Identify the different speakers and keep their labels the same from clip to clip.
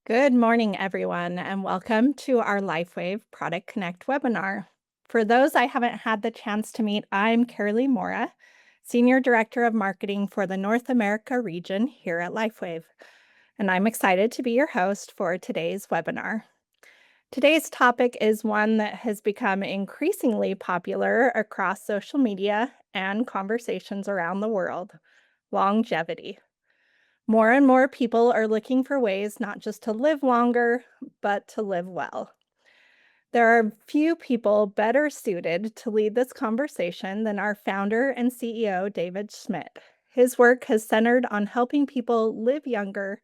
Speaker 1: Good morning, everyone, and welcome to our LifeWave Product Connect webinar. For those I haven't had the chance to meet, I'm Carolee Mora, Senior Director of Marketing for the North America region here at LifeWave, and I'm excited to be your host for today's webinar. Today's topic is one that has become increasingly popular across social media and conversations around the world: longevity. More and more people are looking for ways not just to live longer, but to live well. There are few people better suited to lead this conversation than our founder and CEO, David Schmidt. His work has centered on helping people live younger,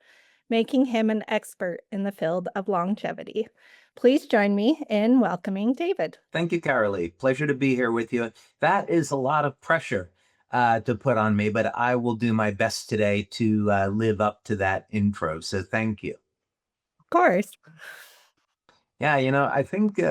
Speaker 1: making him an expert in the field of longevity. Please join me in welcoming David.
Speaker 2: Thank you, Carolee. Pleasure to be here with you. That is a lot of pressure to put on me, but I will do my best today to live up to that intro. So thank you.
Speaker 1: Of course.
Speaker 2: Yeah, I think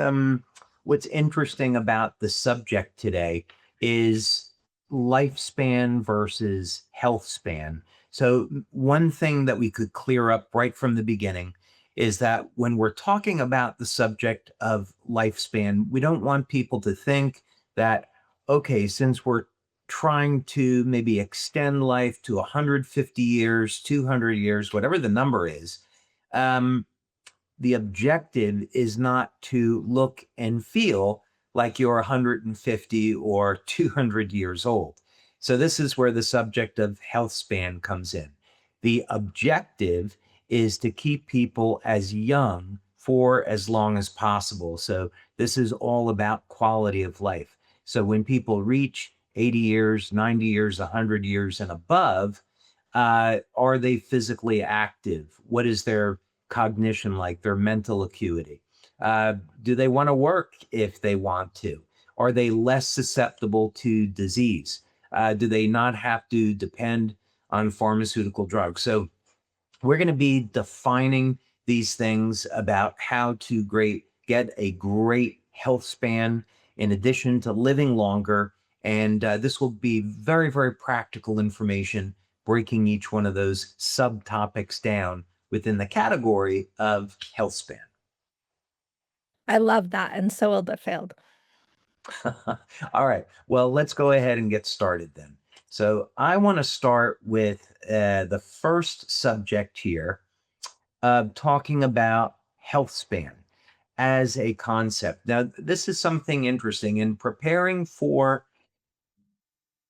Speaker 2: what's interesting about the subject today is lifespan versus health span. So, one thing that we could clear up right from the beginning is that when we're talking about the subject of lifespan, we don't want people to think that, okay, since we're trying to maybe extend life to 150 years, 200 years, whatever the number is, um, the objective is not to look and feel like you're 150 or 200 years old. So, this is where the subject of health span comes in. The objective is to keep people as young for as long as possible. So, this is all about quality of life. So, when people reach 80 years, 90 years, 100 years, and above, are they physically active? What is their cognition like, their mental acuity? Do they want to work if they want to? Are they less susceptible to disease? Do they not have to depend on pharmaceutical drugs? So we're going to be defining these things about how to get a great health span in addition to living longer. And this will be very, very practical information, breaking each one of those subtopics down within the category of health span.
Speaker 1: I love that, and so will the field.
Speaker 2: All right. Well, let's go ahead and get started then. So, I want to start with the first subject here, talking about health span as a concept. Now, this is something interesting. In preparing for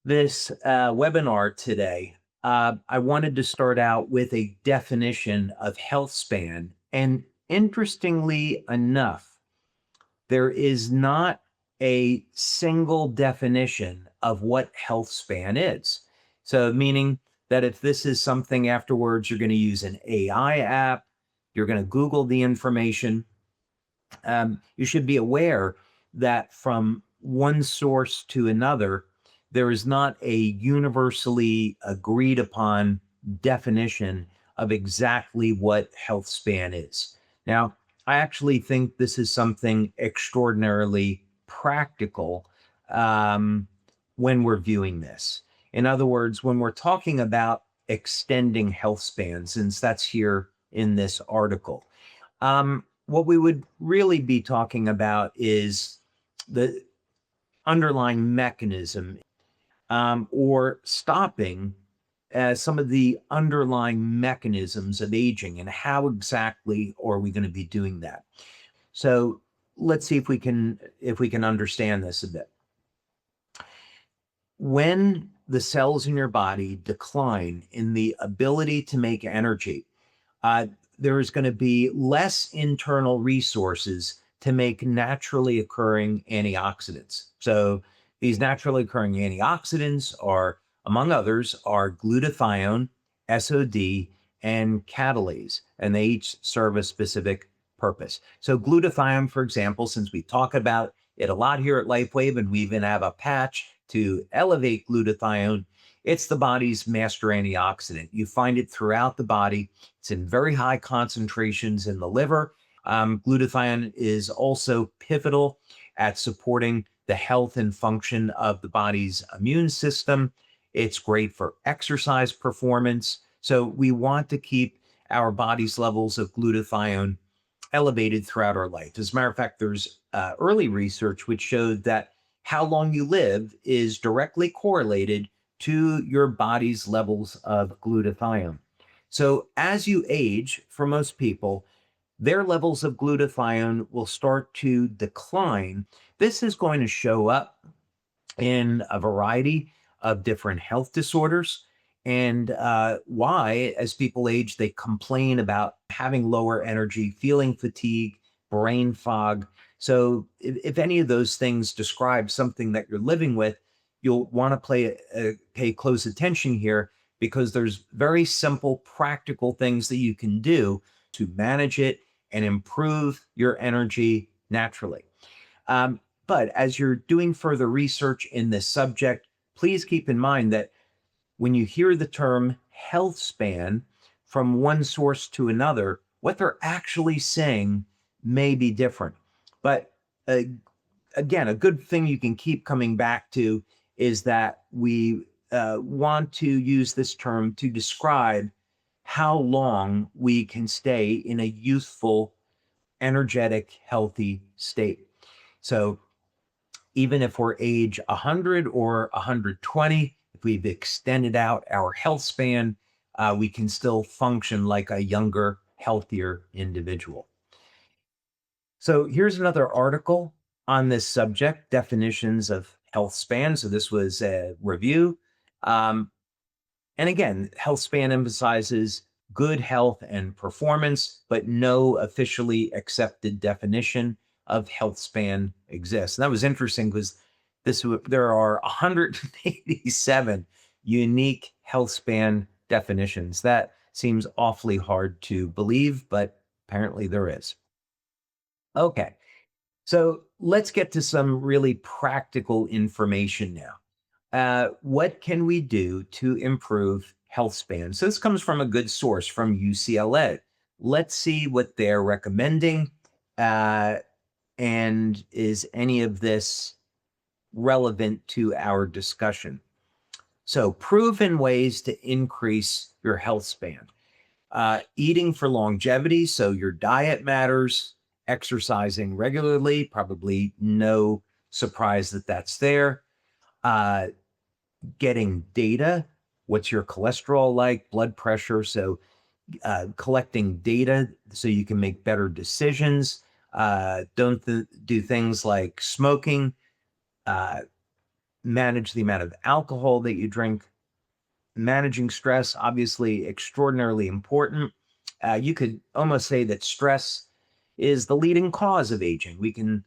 Speaker 2: this webinar today, I wanted to start out with a definition of health span. And interestingly enough, there is not a single definition of what health span is. So, meaning that if this is something afterwards, you're going to use an AI app, you're going to Google the information. You should be aware that from one source to another, there is not a universally agreed upon definition of exactly what health span is. Now, I actually think this is something extraordinarily practical when we're viewing this. In other words, when we're talking about extending health span, since that's here in this article, what we would really be talking about is the underlying mechanism, or stopping some of the underlying mechanisms of aging, and how exactly are we going to be doing that. So let's see if we can understand this a bit. When the cells in your body decline in the ability to make energy, uh, there is going to be less internal resources to make naturally occurring antioxidants. So these naturally occurring antioxidants are, among others, are glutathione, SOD, and catalase, and they each serve a specific purpose. So glutathione, for example, since we talk about it a lot here at LifeWave, and we even have a patch to elevate glutathione, it's the body's master antioxidant. You find it throughout the body. It's in very high concentrations in the liver. Glutathione is also pivotal at supporting the health and function of the body's immune system. It's great for exercise performance. So we want to keep our body's levels of glutathione elevated throughout our life. As a matter of fact, there's early research which showed that how long you live is directly correlated to your body's levels of glutathione. So as you age, for most people, their levels of glutathione will start to decline. This is going to show up in a variety of different health disorders. And why, as people age, they complain about having lower energy, feeling fatigue, brain fog. So, if any of those things describe something that you're living with, you'll want to pay close attention here because there's very simple, practical things that you can do to manage it and improve your energy naturally. Um, but as you're doing further research in this subject, please keep in mind that when you hear the term health span from one source to another, what they're actually saying may be different. But uh, again, a good thing you can keep coming back to is that we want to use this term to describe how long we can stay in a youthful, energetic, healthy state. So even if we're age 100 or 120, if we've extended out our health span, we can still function like a younger, healthier individual. So here's another article on this subject, definitions of health span. So this was a review. Um, and again, health span emphasizes good health and performance, but no officially accepted definition of health span exists. And that was interesting because there are 187 unique health span definitions. That seems awfully hard to believe, but apparently there is. Okay, so let's get to some really practical information now. What can we do to improve health span? So this comes from a good source from UCLA. Let's see what they're recommending. Uh, and is any of this relevant to our discussion? So, proven ways to increase your health span. Eating for longevity. So, your diet matters, exercising regularly, probably no surprise that that's there. Uh, Getting data. What's your cholesterol like, blood pressure? So, collecting data so you can make better decisions. Don't do things like smoking. Uh, Manage the amount of alcohol that you drink. Managing stress, obviously, extraordinarily important. You could almost say that stress is the leading cause of aging. We can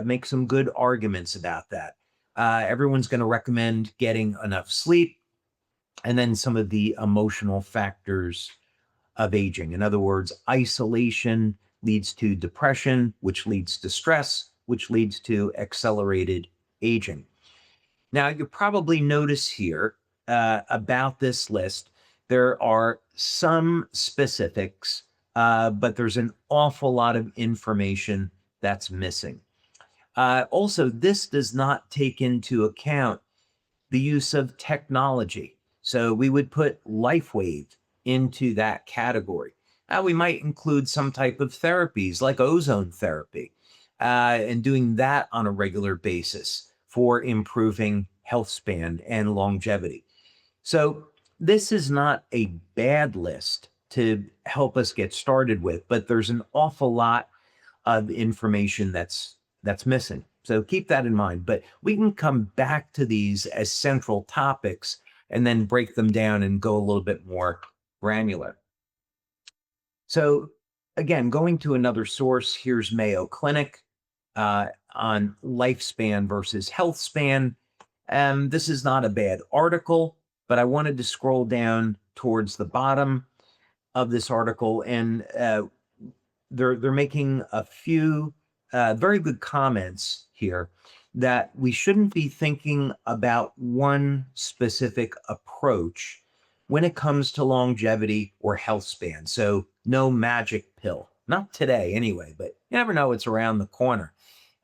Speaker 2: make some good arguments about that. Everyone's going to recommend getting enough sleep, and then some of the emotional factors of aging. In other words, isolation leads to depression, which leads to stress, which leads to accelerated aging. Now, you probably notice here about this list, there are some specifics, but there's an awful lot of information that's missing. Also, this does not take into account the use of technology. So we would put LifeWave into that category. We might include some type of therapies like ozone therapy and doing that on a regular basis for improving health span and longevity. So this is not a bad list to help us get started with, but there's an awful lot of information that's missing. So keep that in mind. But we can come back to these as central topics and then break them down and go a little bit more granular. So again, going to another source, here's Mayo Clinic on lifespan versus health span. This is not a bad article, but I wanted to scroll down towards the bottom of this article, and they're making a few very good comments here that we shouldn't be thinking about one specific approach when it comes to longevity or health span. So no magic pill, not today anyway, but you never know what's around the corner.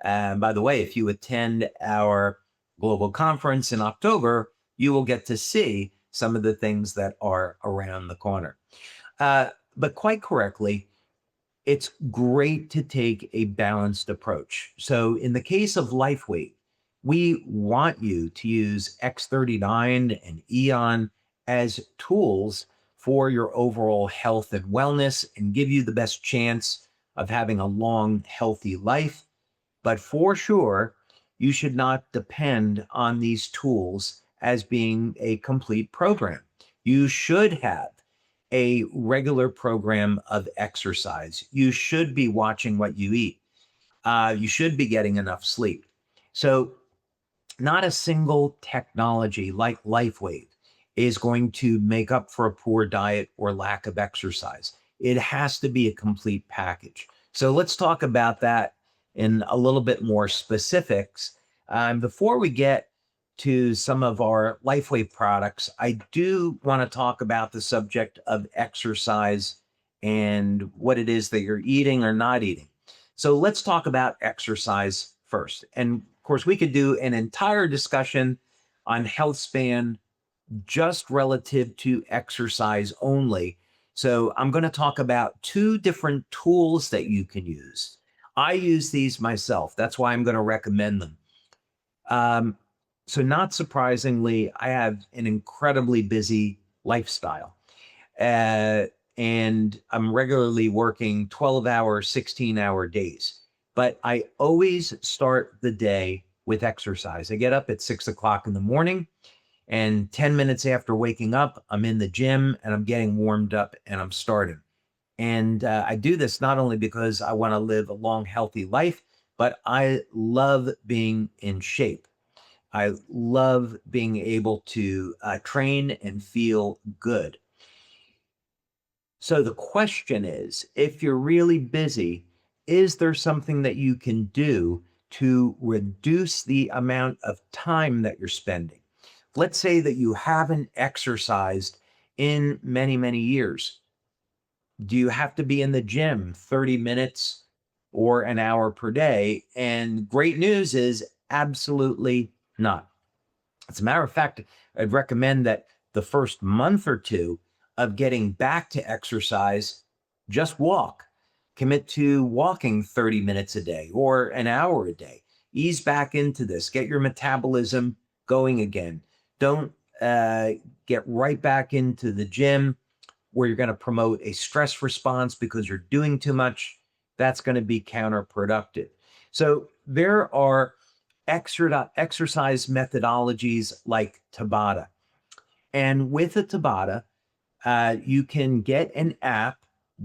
Speaker 2: By the way, if you attend our global conference in October, you will get to see some of the things that are around the corner. But quite correctly, it's great to take a balanced approach. So, in the case of life weight, we want you to use X39 and Eon as tools for your overall health and wellness and give you the best chance of having a long, healthy life. But for sure, you should not depend on these tools as being a complete program. You should have a regular program of exercise. You should be watching what you eat. You should be getting enough sleep. So, not a single technology like LifeWave is going to make up for a poor diet or lack of exercise. It has to be a complete package. So let's talk about that in a little bit more specifics. Before we get to some of our LifeWave products, I do want to talk about the subject of exercise and what it is that you're eating or not eating. So let's talk about exercise first. And of course, we could do an entire discussion on health span just relative to exercise only. So I'm going to talk about two different tools that you can use. I use these myself. That's why I'm going to recommend them. Um, so, not surprisingly, I have an incredibly busy lifestyle. Uh, and I'm regularly working 12-hour, 16-hour days. But I always start the day with exercise. I get up at 6 o'clock in the morning, and 10 minutes after waking up, I'm in the gym and I'm getting warmed up and I'm starting. And I do this not only because I want to live a long, healthy life, but I love being in shape. I love being able to train and feel good. So the question is, if you're really busy, is there something that you can do to reduce the amount of time that you're spending? Let's say that you haven't exercised in many, many years. Do you have to be in the gym 30 minutes or an hour per day? And great news is absolutely not. As a matter of fact, I'd recommend that the first month or two of getting back to exercise, just walk. Commit to walking 30 minutes a day or an hour a day. Ease back into this. Get your metabolism going again. Don't get right back into the gym where you're going to promote a stress response because you're doing too much. That's going to be counterproductive. So there are exercise methodologies like Tabata. And with a Tabata, you can get an app,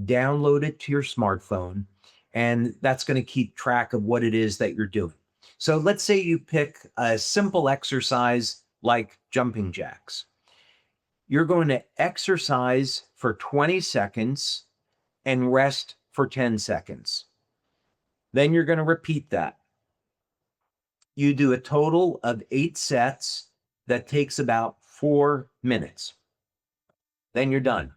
Speaker 2: download it to your smartphone, and that's going to keep track of what it is that you're doing. So let's say you pick a simple exercise like jumping jacks. You're going to exercise for 20 seconds and rest for 10 seconds. Then you're going to repeat that. You do a total of 8 sets that takes about 4 minutes. Then you're done.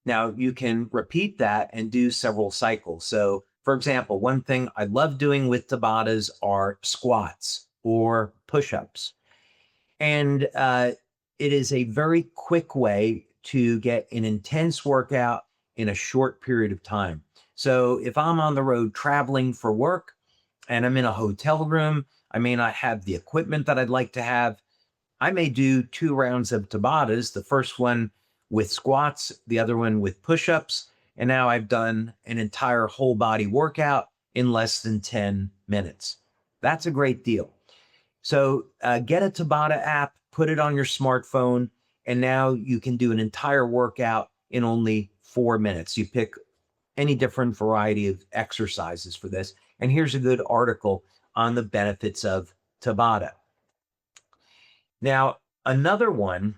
Speaker 2: Now you can repeat that and do several cycles. So, for example, one thing I love doing with Tabatas are squats or push ups. And it is a very quick way to get an intense workout in a short period of time. So, if I'm on the road traveling for work and I'm in a hotel room, I may not have the equipment that I'd like to have. I may do 2 rounds of Tabatas, the first one with squats, the other one with push ups. And now I've done an entire whole body workout in less than 10 minutes. That's a great deal. So get a Tabata app, put it on your smartphone, and now you can do an entire workout in only 4 minutes. You pick any different variety of exercises for this. And here's a good article on the benefits of Tabata. Now, another one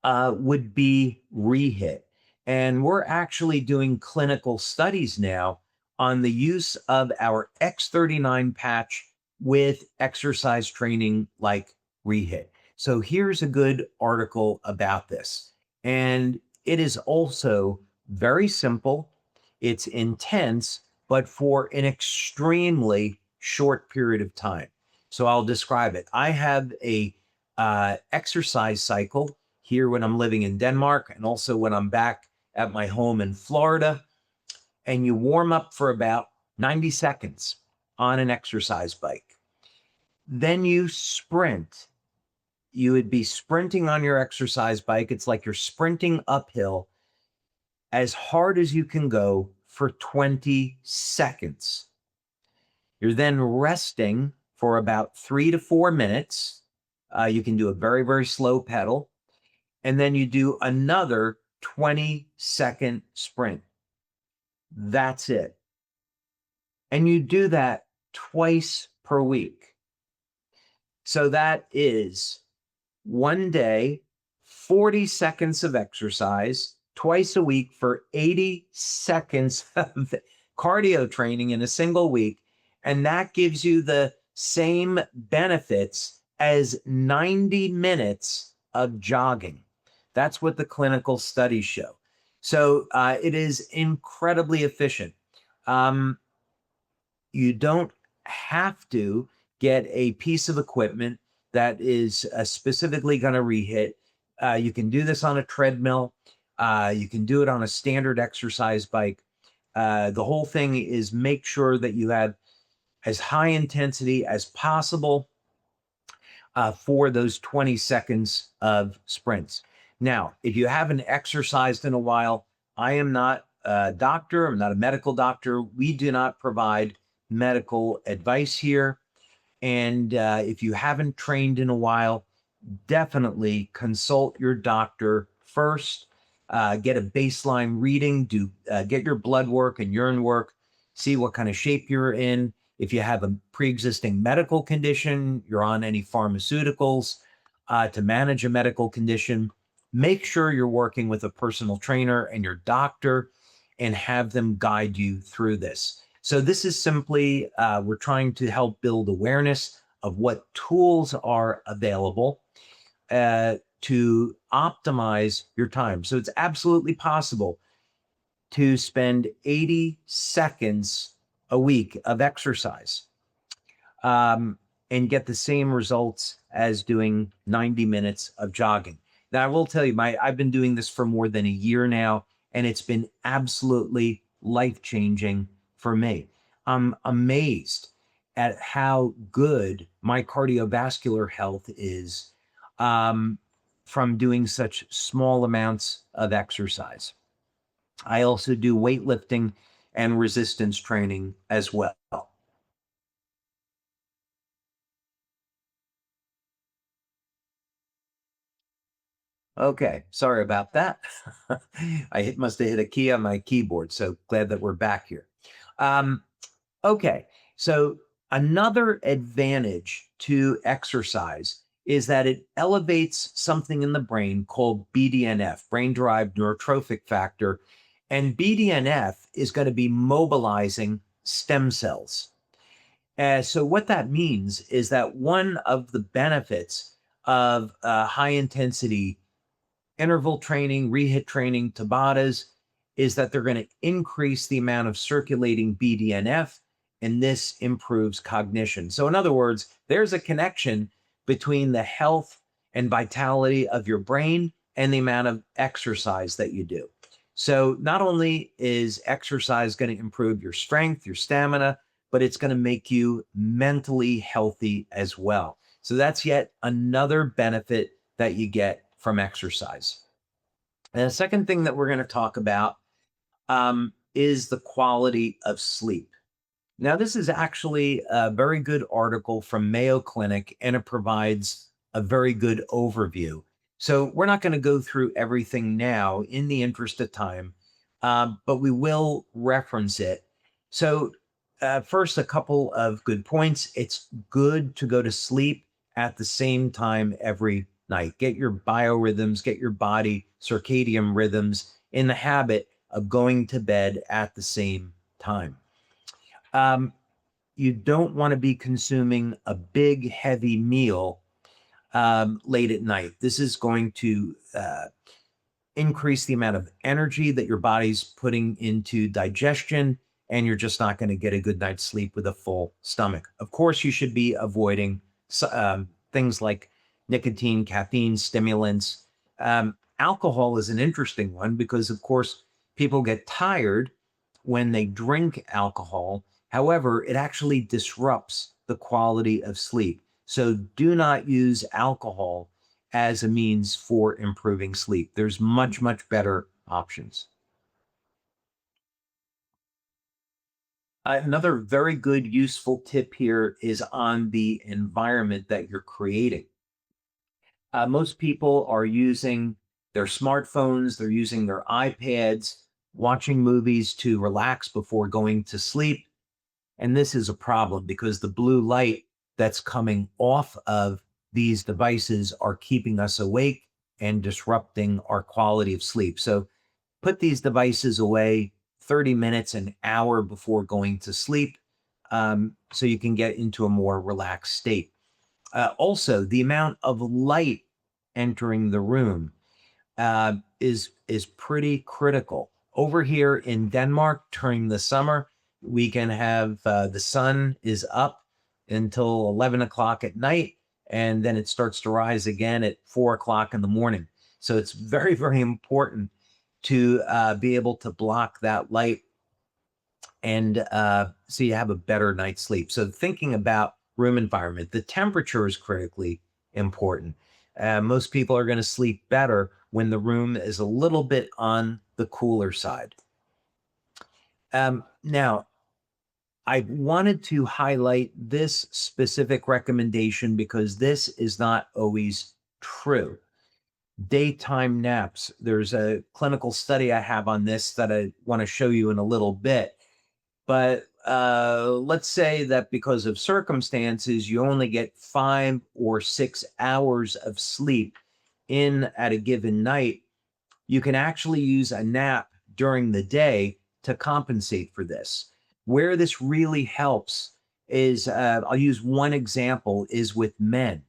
Speaker 2: would be rehit. And we're actually doing clinical studies now on the use of our X39 patch with exercise training like rehit. So here's a good article about this. And it is also very simple, it's intense, but for an extremely short period of time. So I'll describe it. I have a exercise cycle here when I'm living in Denmark and also when I'm back at my home in Florida, and you warm up for about 90 seconds on an exercise bike. Then you sprint. You would be sprinting on your exercise bike. It's like you're sprinting uphill as hard as you can go for 20 seconds. You're then resting for about 3 to 4 minutes. You can do a very, very slow pedal. And then you do another 20-second sprint. That's it. And you do that twice per week. So that is one day, 40 seconds of exercise, twice a week for 80 seconds of cardio training in a single week. And that gives you the same benefits as 90 minutes of jogging. That's what the clinical studies show. So it is incredibly efficient. You don't have to get a piece of equipment that is specifically going to rehit. You can do this on a treadmill. You can do it on a standard exercise bike. The whole thing is make sure that you have as high intensity as possible for those 20 seconds of sprints. Now, if you haven't exercised in a while, I am not a doctor. I'm not a medical doctor. We do not provide medical advice here. And if you haven't trained in a while, definitely consult your doctor first. Get a baseline reading, get your blood work and urine work, see what kind of shape you're in. If you have a pre-existing medical condition, you're on any pharmaceuticals to manage a medical condition, make sure you're working with a personal trainer and your doctor and have them guide you through this. So this is simply, we're trying to help build awareness of what tools are available to optimize your time. So it's absolutely possible to spend 80 seconds a week of exercise and get the same results as doing 90 minutes of jogging. Now, I will tell you, I've been doing this for more than a year now, and it's been absolutely life-changing for me. I'm amazed at how good my cardiovascular health is from doing such small amounts of exercise. I also do weightlifting and resistance training as well. Okay, sorry about that. Must have hit a key on my keyboard, so glad that we're back here. Um, okay, so another advantage to exercise is that it elevates something in the brain called BDNF, brain-derived neurotrophic factor, and BDNF is going to be mobilizing stem cells. So what that means is that one of the benefits of high intensity interval training, rehit training, Tabatas, is that they're going to increase the amount of circulating BDNF, and this improves cognition. So, in other words, there's a connection between the health and vitality of your brain and the amount of exercise that you do. So, not only is exercise going to improve your strength, your stamina, but it's going to make you mentally healthy as well. So, that's yet another benefit that you get from exercise. And the second thing that we're going to talk about is the quality of sleep. Now, this is actually a very good article from Mayo Clinic, and it provides a very good overview. So, we're not going to go through everything now in the interest of time, but we will reference it. So, first, a couple of good points. It's good to go to sleep at the same time every night. Get your biorhythms, get your body circadian rhythms in the habit of going to bed at the same time. You don't want to be consuming a big, heavy meal late at night. This is going to increase the amount of energy that your body's putting into digestion, and you're just not going to get a good night's sleep with a full stomach. Of course, you should be avoiding things like nicotine, caffeine, stimulants. Alcohol is an interesting one because, of course, people get tired when they drink alcohol. However, it actually disrupts the quality of sleep. So do not use alcohol as a means for improving sleep. There's much, much better options. Another very good, useful tip here is on the environment that you're creating. Most people are using their smartphones, they're using their iPads, watching movies to relax before going to sleep. And this is a problem because the blue light that's coming off of these devices are keeping us awake and disrupting our quality of sleep. So put these devices away 30 minutes, an hour before going to sleep, so you can get into a more relaxed state. Also, the amount of light entering the room is pretty critical. Over here in Denmark during the summer, we can have the sun is up until 11 o'clock at night, and then it starts to rise again at 4 o'clock in the morning. So it's very, very important to be able to block that light and so you have a better night's sleep. So thinking about room environment, the temperature is critically important. Most people are going to sleep better when the room is a little bit on the cooler side. Now, I wanted to highlight this specific recommendation because this is not always true. Daytime naps. There's a clinical study I have on this that I want to show you in a little bit. But let's say that because of circumstances, you only get 5 or 6 hours of sleep in at a given night. You can actually use a nap during the day to compensate for this. Where this really helps is I'll use one example is with men.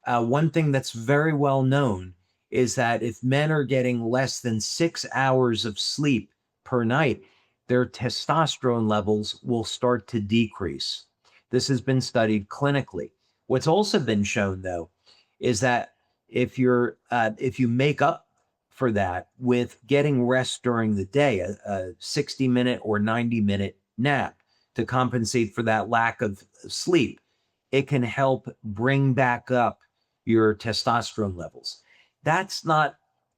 Speaker 2: One thing that's very well known is that if men are getting less than 6 hours of sleep per night, their testosterone levels will start to decrease. This has been studied clinically. What's also been shown, though, is that if you make up for that with getting rest during the day, a 60-minute or 90-minute nap to compensate for that lack of sleep, it can help bring back up your testosterone levels. That's not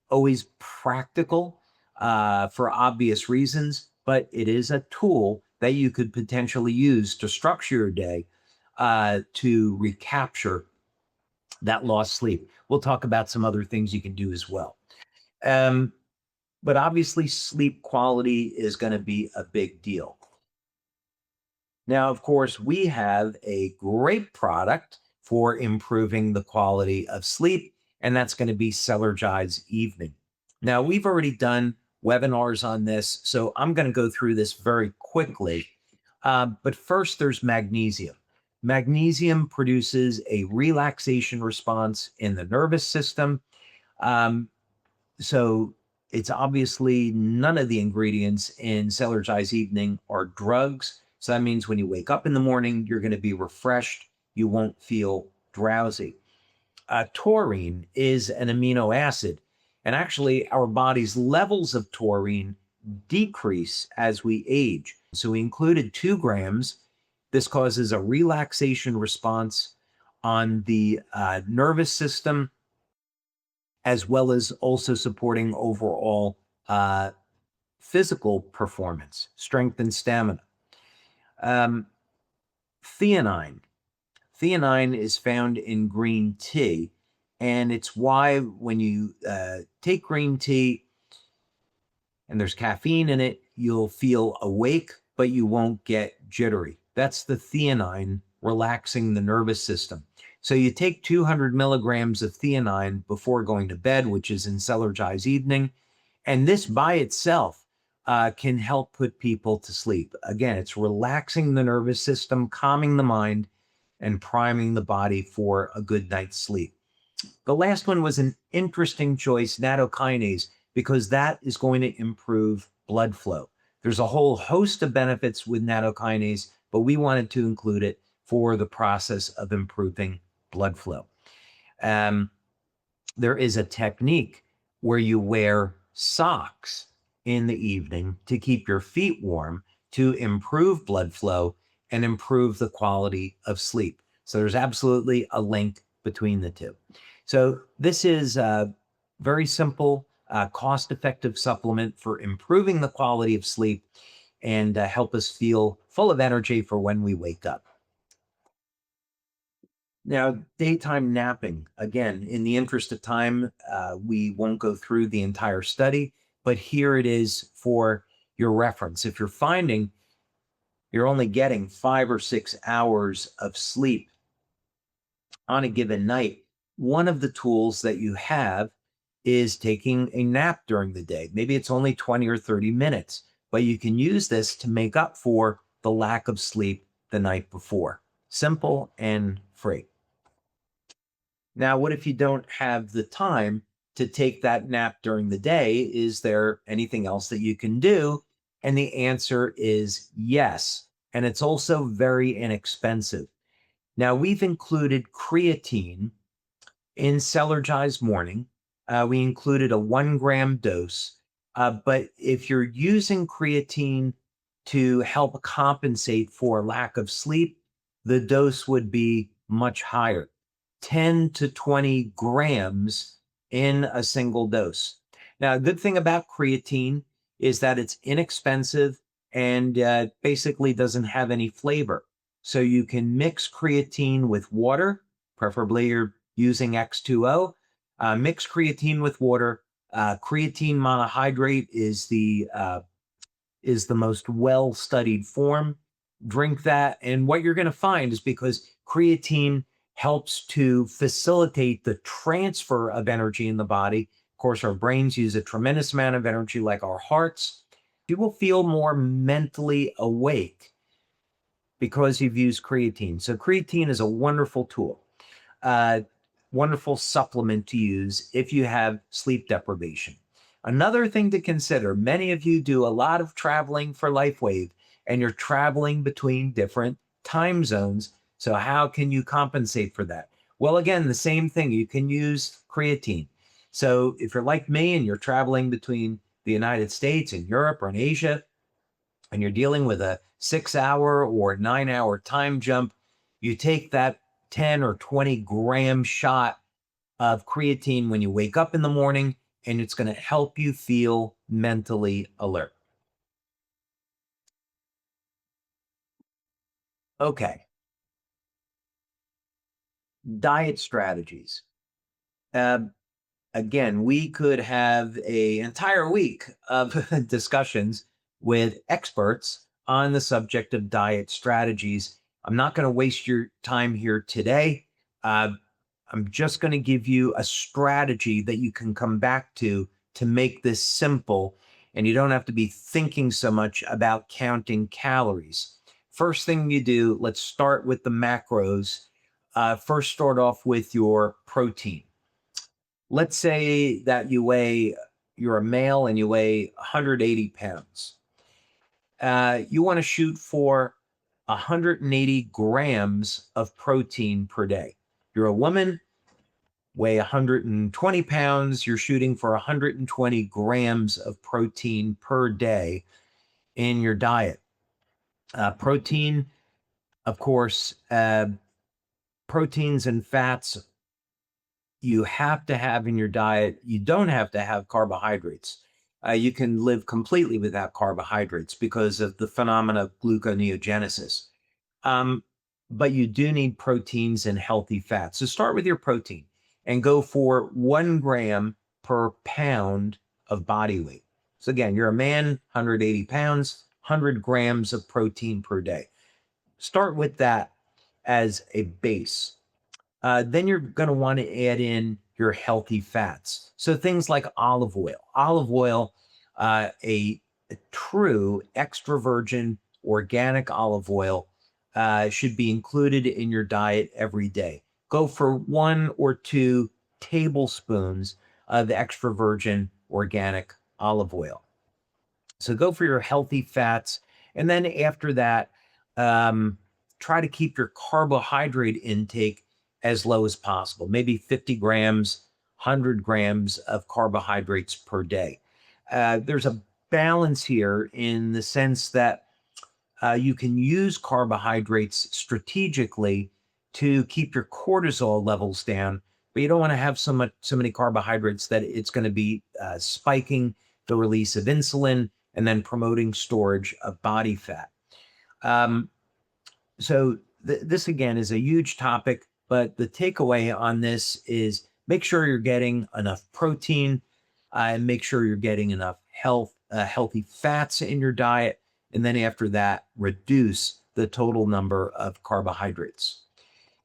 Speaker 2: always practical for obvious reasons, but it is a tool that you could potentially use to structure your day to recapture that lost sleep. We'll talk about some other things you can do as well. Um, but obviously, sleep quality is going to be a big deal. Now, of course, we have a great product for improving the quality of sleep, and that's going to be Celergize Evening. Now, we've already done webinars on this, so I'm going to go through this very quickly. But first, there's magnesium. Magnesium produces a relaxation response in the nervous system. Um, so it's obviously none of the ingredients in Celergize Evening are drugs. So that means when you wake up in the morning, you're going to be refreshed. You won't feel drowsy. Taurine is an amino acid. And actually, our body's levels of taurine decrease as we age. So we included 2 grams. This causes a relaxation response on the nervous system, as well as also supporting overall physical performance, strength, and stamina. Um, theanine. Theanine is found in green tea, and it's why when you take green tea and there's caffeine in it, you'll feel awake, but you won't get jittery. That's the theanine relaxing the nervous system. So you take 200 milligrams of theanine before going to bed, which is in Celergize Evening, and this by itself can help put people to sleep. Again, it's relaxing the nervous system, calming the mind, and priming the body for a good night's sleep. The last one was an interesting choice, nattokinase, because that is going to improve blood flow. There's a whole host of benefits with nattokinase, but we wanted to include it for the process of improving blood flow. There is a technique where you wear socks in the evening to keep your feet warm to improve blood flow and improve the quality of sleep. So there's absolutely a link between the two. So this is a very simple, cost-effective supplement for improving the quality of sleep and help us feel full of energy for when we wake up. Now, daytime napping, again, in the interest of time, we won't go through the entire study, but here it is for your reference. If you're finding you're only getting 5 or 6 hours of sleep on a given night, one of the tools that you have is taking a nap during the day. Maybe it's only 20 or 30 minutes, but you can use this to make up for the lack of sleep the night before. Simple and free. Now, what if you don't have the time to take that nap during the day? Is there anything else that you can do? And the answer is yes. And it's also very inexpensive. Now, we've included creatine in Celergize Morning. We included a 1 gram dose. But if you're using creatine to help compensate for lack of sleep, the dose would be much higher, 10 to 20 grams in a single dose. Now, a good thing about creatine is that it's inexpensive and basically doesn't have any flavor. So you can mix creatine with water, preferably you're using X2O. Mix creatine with water. Creatine monohydrate is the most well-studied form. Drink that, and what you're going to find is because creatine helps to facilitate the transfer of energy in the body. Of course, our brains use a tremendous amount of energy, like our hearts. You will feel more mentally awake because you've used creatine. So creatine is a wonderful tool, wonderful supplement to use if you have sleep deprivation. Another thing to consider, many of you do a lot of traveling for LifeWave and you're traveling between different time zones. So how can you compensate for that? Well, again, the same thing. You can use creatine. So if you're like me and you're traveling between the United States and Europe or in Asia, and you're dealing with a 6 hour or 9 hour time jump, you take that 10 or 20 gram shot of creatine when you wake up in the morning, and it's going to help you feel mentally alert. Okay, diet strategies. Um, Again, we could have an entire week of discussions with experts on the subject of diet strategies. I'm not going to waste your time here today. Uh, I'm just going to give you a strategy that you can come back to make this simple, and you don't have to be thinking so much about counting calories. First thing you do, let's start with the macros. First, start off with your protein. Let's say that you're a male and you weigh 180 pounds. You want to shoot for 180 grams of protein per day. You're a woman, weigh 120 pounds, you're shooting for 120 grams of protein per day in your diet. Protein, of course, proteins and fats you have to have in your diet. You don't have to have carbohydrates. You can live completely without carbohydrates because of the phenomena of gluconeogenesis. Um, but you do need proteins and healthy fats. So start with your protein and go for 1 gram per pound of body weight. So again, you're a man, 180 pounds, 100 grams of protein per day. Start with that as a base. Then you're going to want to add in your healthy fats. So things like olive oil. Olive oil, a true extra virgin organic olive oil should be included in your diet every day. Go for 1 or 2 tablespoons of extra virgin organic olive oil. So go for your healthy fats. And then after that, um, try to keep your carbohydrate intake as low as possible, maybe 50 grams 100 grams of carbohydrates per day. There's a balance here in the sense that you can use carbohydrates strategically to keep your cortisol levels down, but you don't want to have so many carbohydrates that it's going to be spiking the release of insulin and then promoting storage of body fat. Um, this again is a huge topic, but the takeaway on this is make sure you're getting enough protein, and make sure you're getting enough healthy fats in your diet, and then after that, reduce the total number of carbohydrates.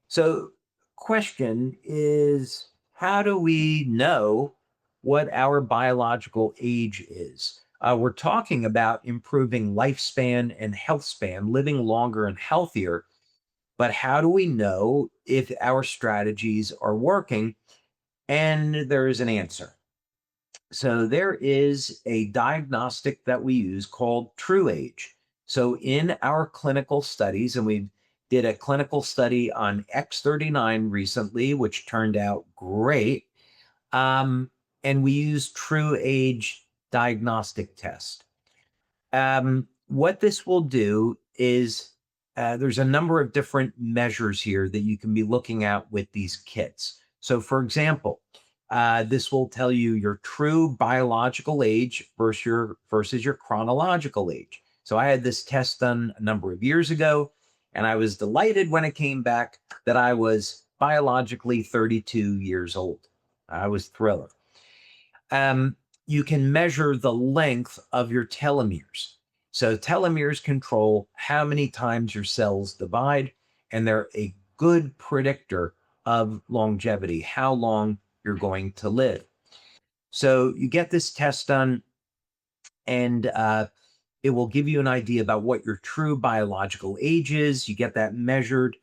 Speaker 2: So, question is, how do we know what our biological age is? We're talking about improving lifespan and health span, living longer and healthier. But how do we know if our strategies are working? And there is an answer. So there is a diagnostic that we use called True Age. So in our clinical studies, and we did a clinical study on X39 recently, which turned out great. Um, and we use True Age diagnostic test. What this will do is there's a number of different measures here that you can be looking at with these kits. So, for example, this will tell you your true biological age versus your chronological age. So, I had this test done a number of years ago, and I was delighted when it came back that I was biologically 32 years old. I was thrilled. um, you can measure the length of your telomeres. So telomeres control how many times your cells divide, and they're a good predictor of longevity, how long you're going to live. So you get this test done, and it will give you an idea about what your true biological age is. You get that measured,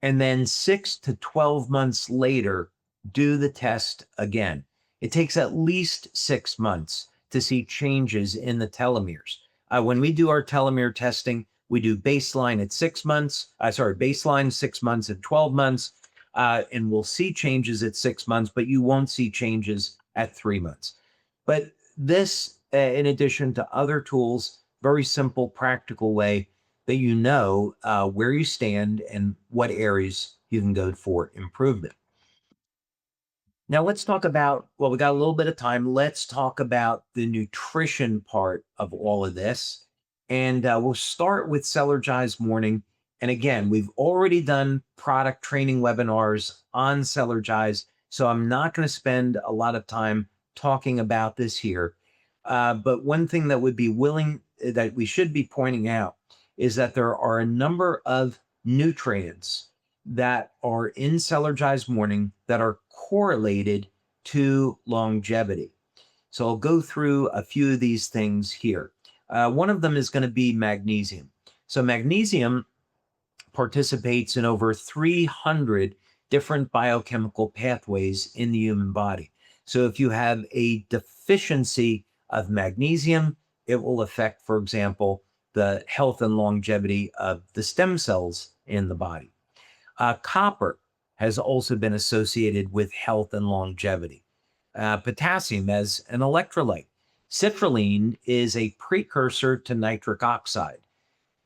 Speaker 2: and then 6 to 12 months later, do the test again. It takes at least 6 months to see changes in the telomeres. When we do our telomere testing, we do baseline at 6 months, baseline 6 months and 12 months, and we'll see changes at 6 months, but you won't see changes at 3 months. But this, in addition to other tools, very simple, practical way that you know where you stand and what areas you can go for improvement. Now, let's talk about, well, we got a little bit of time. Let's talk about the nutrition part of all of this. And we'll start with Cellergize Morning. And again, we've already done product training webinars on Cellergize. So I'm not going to spend a lot of time talking about this here. But one thing that that we should be pointing out is that there are a number of nutrients that are in Cellergize Morning that are correlated to longevity. So I'll go through a few of these things here. One of them is going to be magnesium. So magnesium participates in over 300 different biochemical pathways in the human body. So if you have a deficiency of magnesium, it will affect, for example, the health and longevity of the stem cells in the body. Copper has also been associated with health and longevity. Potassium as an electrolyte. Citrulline is a precursor to nitric oxide.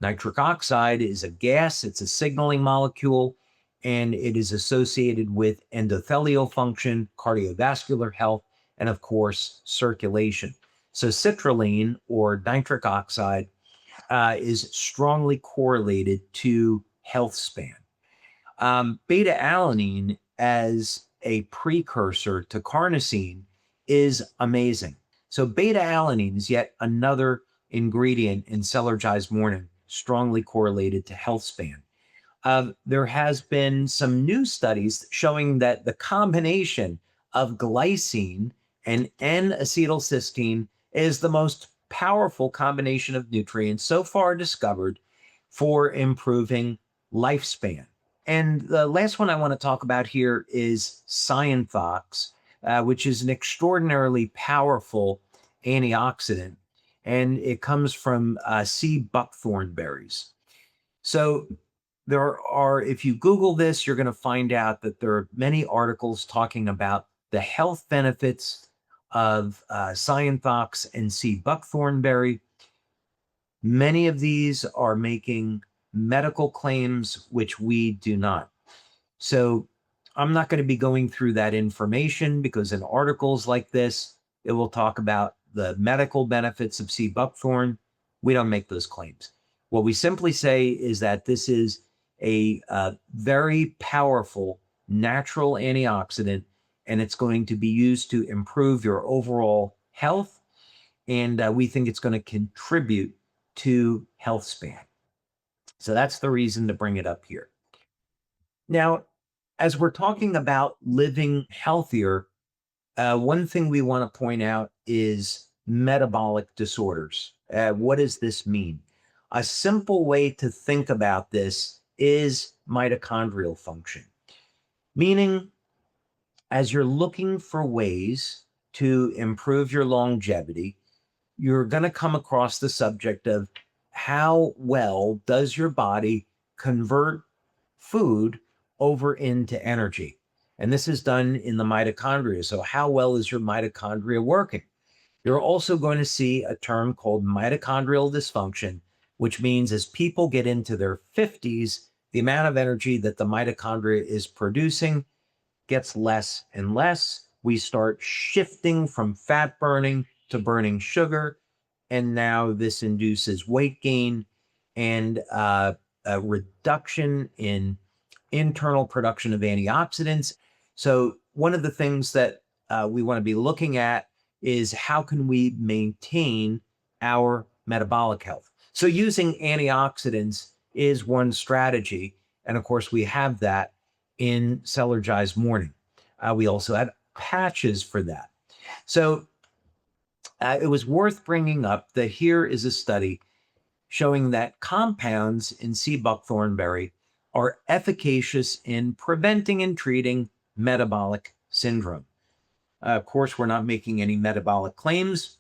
Speaker 2: Nitric oxide is a gas, it's a signaling molecule, and it is associated with endothelial function, cardiovascular health, and of course, circulation. So, citrulline or nitric oxide is strongly correlated to health span. Beta alanine as a precursor to carnosine is amazing. So, beta alanine is yet another ingredient in Cellergize Morning, strongly correlated to health span. There has been some new studies showing that the combination of glycine and N-acetylcysteine is the most powerful combination of nutrients so far discovered for improving lifespan. And the last one I want to talk about here is Cyanothox, which is an extraordinarily powerful antioxidant, and it comes from sea buckthorn berries. So if you Google this, you're going to find out that there are many articles talking about the health benefits of cyanothox and sea buckthornberry. Many of these are making medical claims, which we do not. So I'm not going to be going through that information because in articles like this, it will talk about the medical benefits of sea buckthorn. We don't make those claims. What we simply say is that this is a very powerful natural antioxidant, and it's going to be used to improve your overall health. And we think it's going to contribute to health span. So that's the reason to bring it up here. Now, as we're talking about living healthier, one thing we want to point out is metabolic disorders. What does this mean? A simple way to think about this is mitochondrial function, meaning as you're looking for ways to improve your longevity, you're going to come across the subject of how well does your body convert food over into energy. And this is done in the mitochondria. So, how well is your mitochondria working? You're also going to see a term called mitochondrial dysfunction, which means as people get into their 50s, the amount of energy that the mitochondria is producing gets less and less. We start shifting from fat burning to burning sugar. And now this induces weight gain and a reduction in internal production of antioxidants. So, one of the things that we want to be looking at is how can we maintain our metabolic health? So, using antioxidants is one strategy. And of course, we have that in Celergize Morning. We also had patches for that. So, it was worth bringing up that here is a study showing that compounds in sea buckthornberry are efficacious in preventing and treating metabolic syndrome. Of course, we're not making any metabolic claims.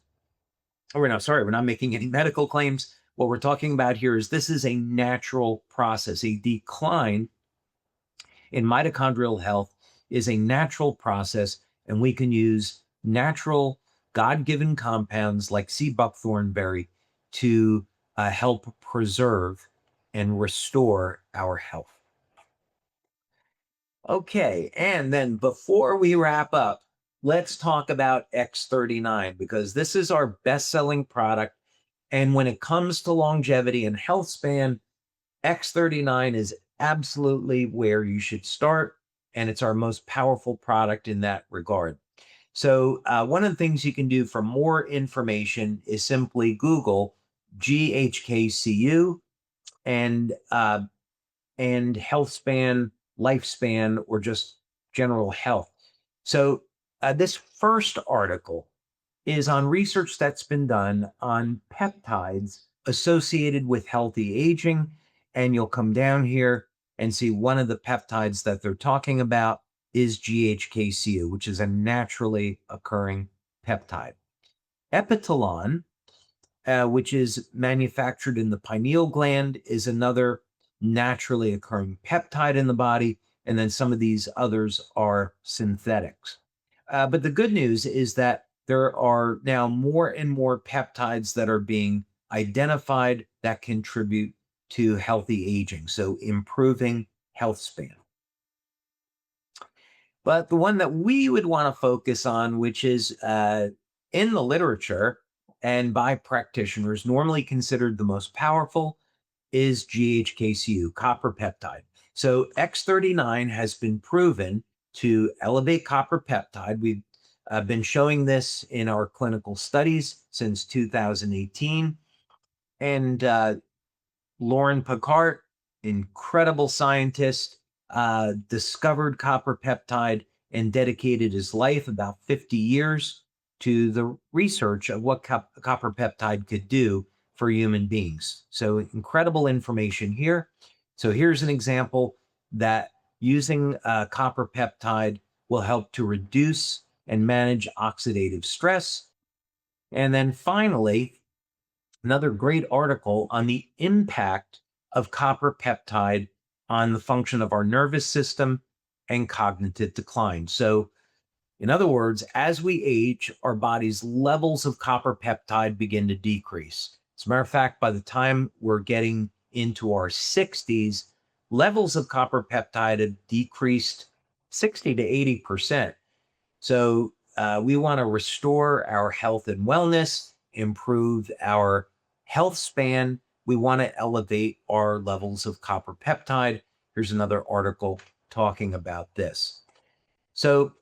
Speaker 2: We're not making any medical claims. What we're talking about here is this is a natural process. A decline in mitochondrial health is a natural process, and we can use natural, God given compounds like sea buckthornberry to help preserve and restore our health. Okay, and then before we wrap up, let's talk about X39 because this is our best selling product. And when it comes to longevity and health span, X39 is absolutely where you should start. And it's our most powerful product in that regard. So, one of the things you can do for more information is simply Google GHKCU and health span, lifespan, or just general health. So, this first article is on research that's been done on peptides associated with healthy aging. And you'll come down here and see one of the peptides that they're talking about is GHKCU, which is a naturally occurring peptide. Epitalon, which is manufactured in the pineal gland, is another naturally occurring peptide in the body. And then some of these others are synthetics. But the good news is that there are now more and more peptides that are being identified that contribute to healthy aging, so improving health span. But the one that we would want to focus on, which is in the literature and by practitioners normally considered the most powerful, is GHKCU, copper peptide. So X39 has been proven to elevate copper peptide. We've been showing this in our clinical studies since 2018. And Lauren Picard, incredible scientist, discovered copper peptide and dedicated his life, about 50 years, to the research of what copper peptide could do for human beings. So incredible information here. So here's an example that using copper peptide will help to reduce and manage oxidative stress. And then finally, another great article on the impact of copper peptide on the function of our nervous system and cognitive decline. So In other words, as we age, our body's levels of copper peptide begin to decrease. As a matter of fact, by the time we're getting into our 60s, levels of copper peptide have decreased 60 to 80%. So we want to restore our health and wellness, improve our health span. We want to elevate our levels of copper peptide. Here's another article talking about this. So,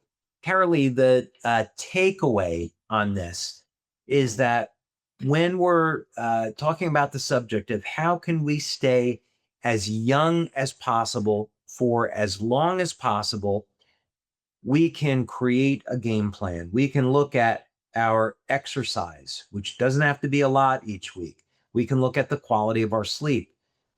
Speaker 2: Carolee, the takeaway on this is that when we're talking about the subject of how can we stay as young as possible for as long as possible, we can create a game plan. We can look at our exercise, which doesn't have to be a lot each week. We can look at the quality of our sleep,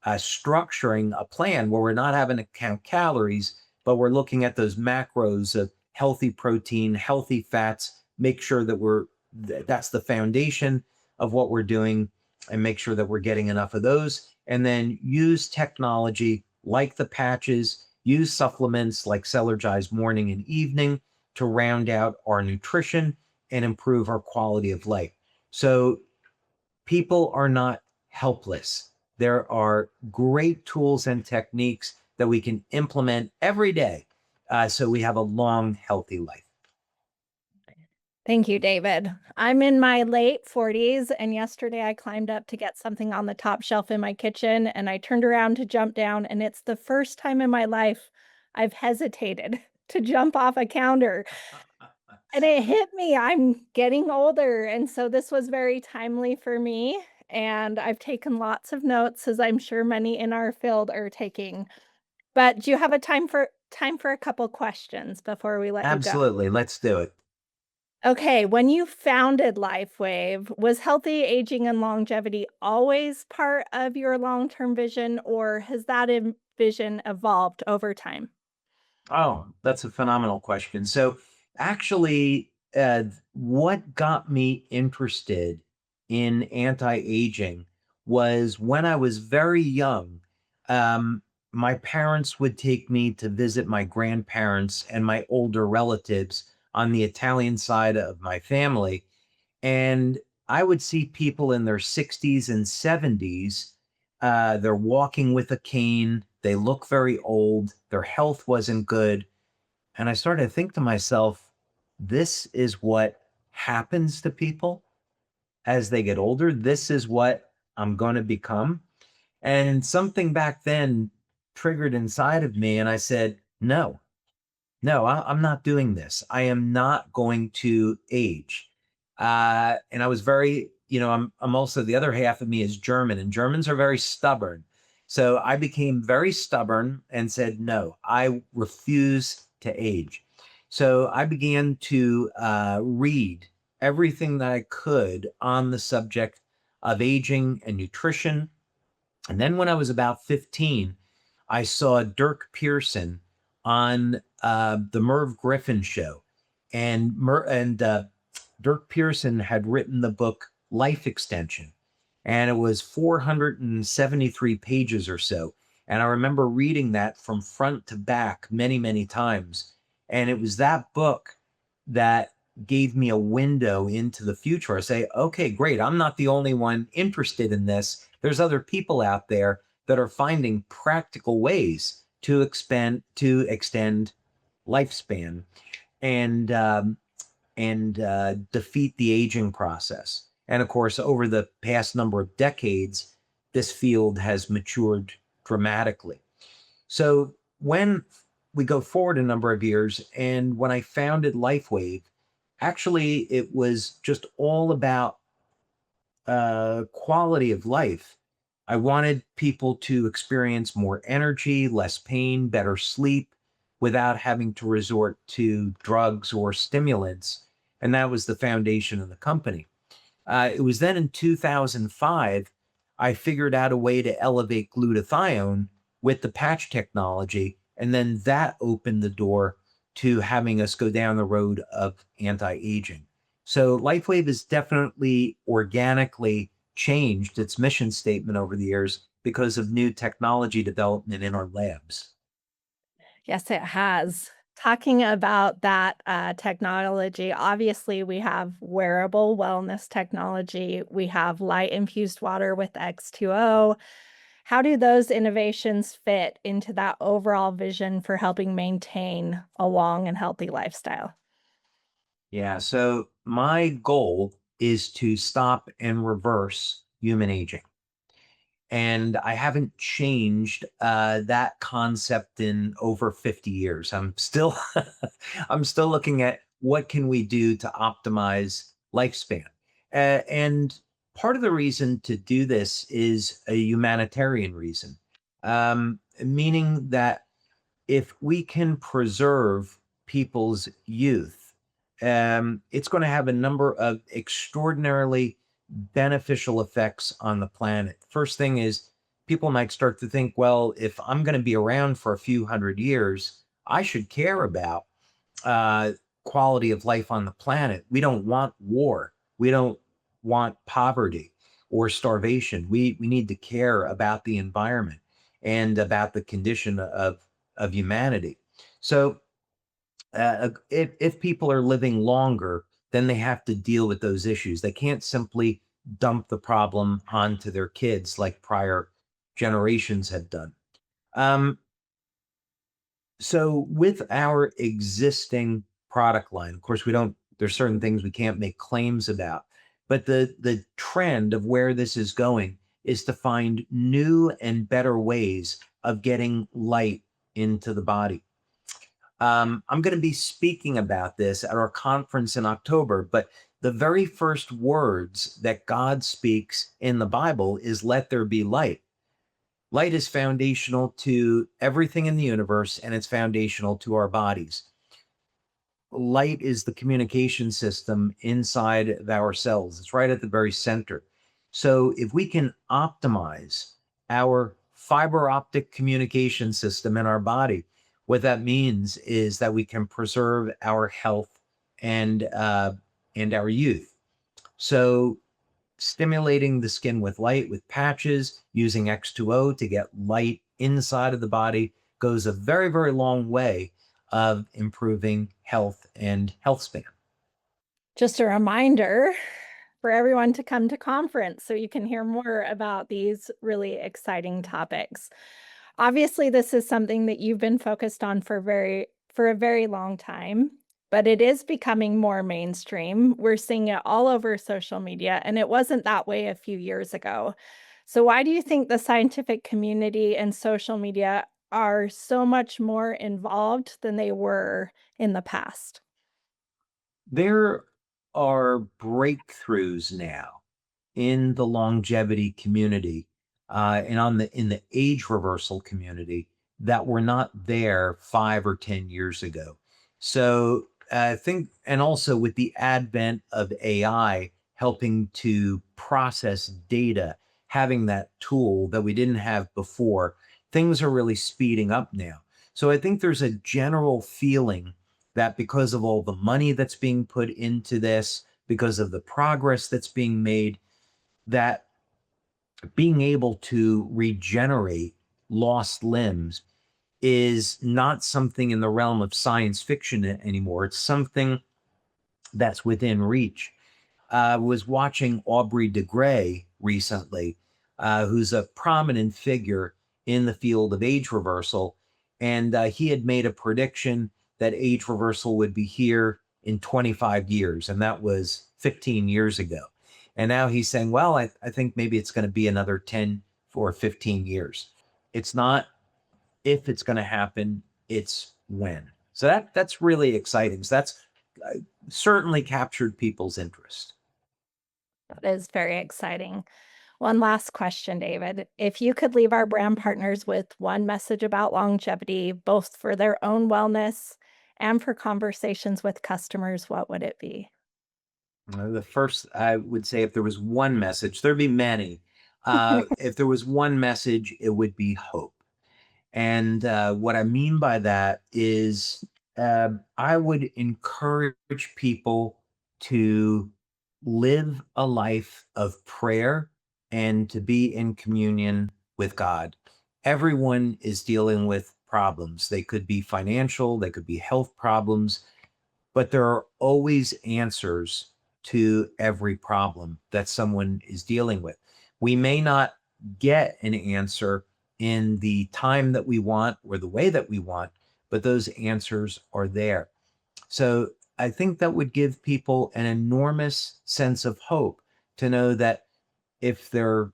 Speaker 2: structuring a plan where we're not having to count calories, but we're looking at those macros of healthy protein, healthy fats, make sure that that's the foundation of what we're doing and make sure that we're getting enough of those. And then use technology like the patches, use supplements like Celergize morning and evening to round out our nutrition and improve our quality of life. So people are not helpless. There are great tools and techniques that we can implement every day so we have a long, healthy life.
Speaker 1: Thank you, David. I'm in my late 40s, and yesterday I climbed up to get something on the top shelf in my kitchen, and I turned around to jump down, and it's the first time in my life I've hesitated to jump off a counter. And it hit me. I'm getting older, and so this was very timely for me. And I've taken lots of notes, as I'm sure many in our field are taking. But do you have a time for a couple questions before we let you go?
Speaker 2: Absolutely. Let's do it.
Speaker 1: Okay, when you founded LifeWave, was healthy aging and longevity always part of your long-term vision, or has that vision evolved over time?
Speaker 2: Oh, that's a phenomenal question. So, actually, what got me interested in anti aging was when I was very young. My parents would take me to visit my grandparents and my older relatives on the Italian side of my family. And I would see people in their 60s and 70s. They're walking with a cane. They look very old. Their health wasn't good. And I started to think to myself, this is what happens to people as they get older. This is what I'm going to become. And something back then triggered inside of me. And I said, no, no, I'm not doing this. I am not going to age. And I was very, I'm also the other half of me is German, and Germans are very stubborn. So I became very stubborn and said, no, I refuse to age. So I began to read everything that I could on the subject of aging and nutrition. And then when I was about 15, I saw Dirk Pearson on the Merv Griffin show. And Dirk Pearson had written the book Life Extension, and it was 473 pages or so. And I remember reading that from front to back many, many times. And it was that book that gave me a window into the future. I say, okay, great. I'm not the only one interested in this. There's other people out there that are finding practical ways to extend lifespan and defeat the aging process. And of course, over the past number of decades, this field has matured dramatically. So when we go forward a number of years, and when I founded LifeWave, actually it was just all about quality of life. I wanted people to experience more energy, less pain, better sleep without having to resort to drugs or stimulants. And that was the foundation of the company. It was then in 2005, I figured out a way to elevate glutathione with the patch technology. And then that opened the door to having us go down the road of anti aging. So LifeWave has definitely organically changed its mission statement over the years because of new technology development in our labs.
Speaker 1: Yes, it has. Talking about that technology, obviously, we have wearable wellness technology. We have light infused water with X2O. How do those innovations fit into that overall vision for helping maintain a long and healthy lifestyle?
Speaker 2: Yeah, so my goal is to stop and reverse human aging. And I haven't changed that concept in over 50 years. I'm still I'm still looking at what can we do to optimize lifespan. And part of the reason to do this is a humanitarian reason, meaning that if we can preserve people's youth, it's going to have a number of extraordinarily beneficial effects on the planet. First thing is, people might start to think, well, if I'm going to be around for a few hundred years, I should care about uh, quality of life on the planet. We don't want war. We don't want poverty or starvation. We need to care about the environment and about the condition of humanity. So if people are living longer, then they have to deal with those issues. They can't simply dump the problem onto their kids like prior generations have done. Um, so with our existing product line, of course, we don't, there's certain things we can't make claims about, but the trend of where this is going is to find new and better ways of getting light into the body. I'm going to be speaking about this at our conference in October, but the very first words that God speaks in the Bible is let there be light. Light is foundational to everything in the universe, and it's foundational to our bodies. Light is the communication system inside of our cells. It's right at the very center. So if we can optimize our fiber optic communication system in our body, what that means is that we can preserve our health and our youth. So stimulating the skin with light with patches, using X2O to get light inside of the body goes a very, very long way of improving health and health span.
Speaker 1: Just a reminder for everyone to come to conference so you can hear more about these really exciting topics. Obviously, this is something that you've been focused on for a very long time, but it is becoming more mainstream. We're seeing it all over social media, and it wasn't that way a few years ago. So why do you think the scientific community and social media are so much more involved than they were in the past?
Speaker 2: There are breakthroughs now in the longevity community and on the in the age reversal community that were not there 5 or 10 years ago. So I think, and also with the advent of AI helping to process data, having that tool that we didn't have before, things are really speeding up now. So I think there's a general feeling that because of all the money that's being put into this, because of the progress that's being made, that being able to regenerate lost limbs is not something in the realm of science fiction anymore. It's something that's within reach. Was watching Aubrey de Grey recently, who's a prominent figure in the field of age reversal. And he had made a prediction that age reversal would be here in 25 years. And that was 15 years ago. And now he's saying, well, I think maybe it's going to be another 10 or 15 years. It's not if it's going to happen, it's when. So that's really exciting. So that's certainly captured people's interest.
Speaker 1: That is very exciting. One last question, David. If you could leave our brand partners with one message about longevity, both for their own wellness and for conversations with customers, what would it be?
Speaker 2: The first, I would say, if there was one message, there'd be many. If there was one message, it would be hope. And what I mean by that is I would encourage people to live a life of prayer and to be in communion with God. Everyone is dealing with problems. They could be financial, they could be health problems, but there are always answers to every problem that someone is dealing with. We may not get an answer in the time that we want or the way that we want, but those answers are there. So I think that would give people an enormous sense of hope to know that if they're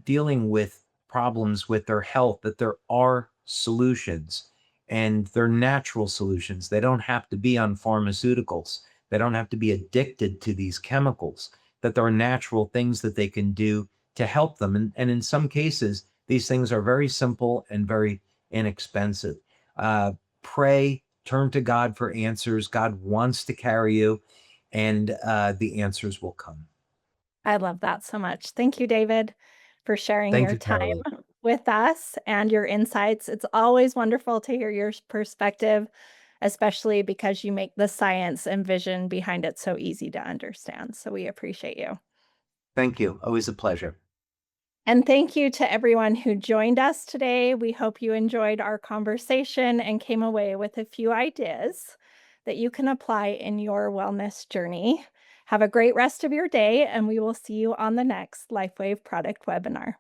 Speaker 2: dealing with problems with their health, that there are solutions and they're natural solutions. They don't have to be on pharmaceuticals. They don't have to be addicted to these chemicals, that there are natural things that they can do to help them. And in some cases, these things are very simple and very inexpensive. Uh, Pray, turn to God for answers. God wants to carry you, and the answers will come.
Speaker 1: I love that so much. Thank you, David, for sharing
Speaker 2: Thank
Speaker 1: your
Speaker 2: you,
Speaker 1: time
Speaker 2: Carolee.
Speaker 1: with us and your insights. It's always wonderful to hear your perspective, especially because you make the science and vision behind it so easy to understand. So we appreciate you.
Speaker 2: Thank you. Always a pleasure.
Speaker 1: And thank you to everyone who joined us today. We hope you enjoyed our conversation and came away with a few ideas that you can apply in your wellness journey. Have a great rest of your day, and we will see you on the next LifeWave product webinar.